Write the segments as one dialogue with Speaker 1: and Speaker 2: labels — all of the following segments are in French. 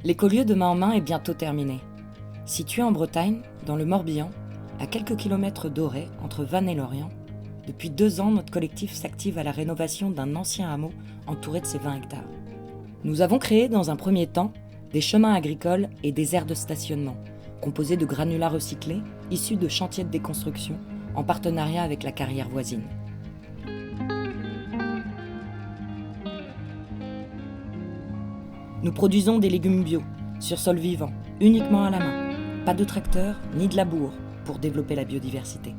Speaker 1: L'écolieu de Main en Main est bientôt terminé. Situé en Bretagne, dans le Morbihan, à quelques kilomètres d'Auray, entre Vannes et Lorient, depuis 2 ans, notre collectif s'active à la rénovation d'un ancien hameau entouré de ses 20 hectares. Nous avons créé dans un premier temps des chemins agricoles et des aires de stationnement, composés de granulats recyclés, issus de chantiers de déconstruction, en partenariat avec la carrière voisine. Nous produisons des légumes bio, sur sol vivant, uniquement à la main. Pas de tracteur ni de labour pour développer la biodiversité.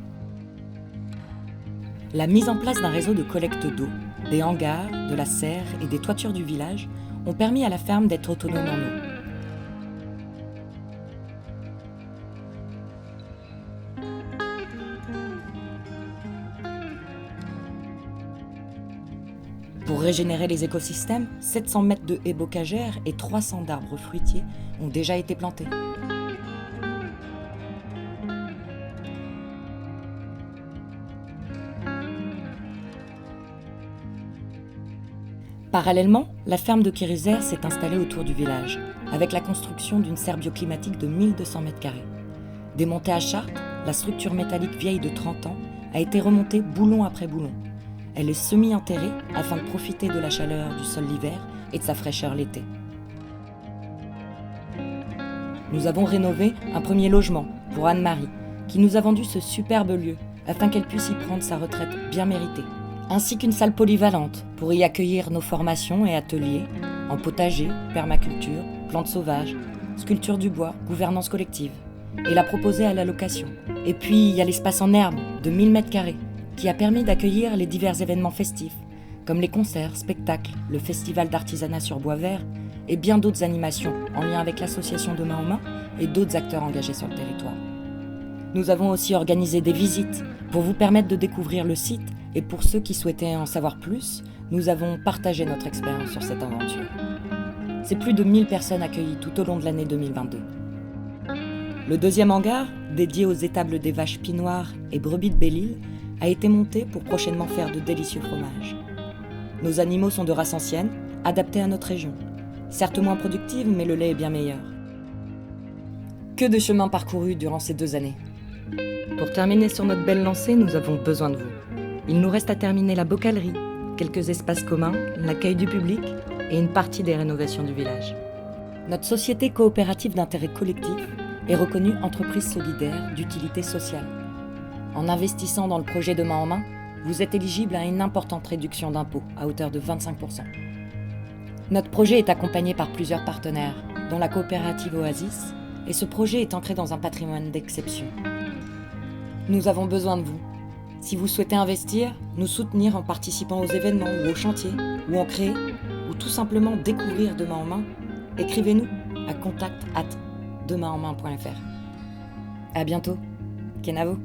Speaker 1: La mise en place d'un réseau de collecte d'eau, des hangars, de la serre et des toitures du village ont permis à la ferme d'être autonome en eau. Pour régénérer les écosystèmes, 700 mètres de haies bocagères et 300 d'arbres fruitiers ont déjà été plantés. Parallèlement, la ferme de Kérizère s'est installée autour du village, avec la construction d'une serre bioclimatique de 1200 m². Démontée à Chartres, la structure métallique vieille de 30 ans a été remontée boulon après boulon. Elle est semi-enterrée afin de profiter de la chaleur du sol l'hiver et de sa fraîcheur l'été. Nous avons rénové un premier logement pour Anne-Marie, qui nous a vendu ce superbe lieu afin qu'elle puisse y prendre sa retraite bien méritée, ainsi qu'une salle polyvalente pour y accueillir nos formations et ateliers en potager, permaculture, plantes sauvages, sculpture du bois, gouvernance collective, et la proposer à la location. Et puis il y a l'espace en herbe de 1000 m², qui a permis d'accueillir les divers événements festifs, comme les concerts, spectacles, le festival d'artisanat sur bois vert et bien d'autres animations en lien avec l'association de Main en Main et d'autres acteurs engagés sur le territoire. Nous avons aussi organisé des visites pour vous permettre de découvrir le site et pour ceux qui souhaitaient en savoir plus, nous avons partagé notre expérience sur cette aventure. C'est plus de 1000 personnes accueillies tout au long de l'année 2022. Le deuxième hangar, dédié aux étables des vaches pinoires et brebis de Belle-Île, a été monté pour prochainement faire de délicieux fromages. Nos animaux sont de race ancienne, adaptés à notre région. Certes moins productive, mais le lait est bien meilleur. Que de chemin parcouru durant ces 2 années. Pour terminer sur notre belle lancée, nous avons besoin de vous. Il nous reste à terminer la bocalerie, quelques espaces communs, l'accueil du public et une partie des rénovations du village. Notre société coopérative d'intérêt collectif est reconnue entreprise solidaire d'utilité sociale. En investissant dans le projet de Main en Main, vous êtes éligible à une importante réduction d'impôts à hauteur de 25%. Notre projet est accompagné par plusieurs partenaires, dont la coopérative Oasis, et ce projet est ancré dans un patrimoine d'exception. Nous avons besoin de vous. Si vous souhaitez investir, nous soutenir en participant aux événements ou aux chantiers, ou en créer, ou tout simplement découvrir de Main en Main, écrivez-nous à contact@demainenmain.fr. À bientôt. Kenavo.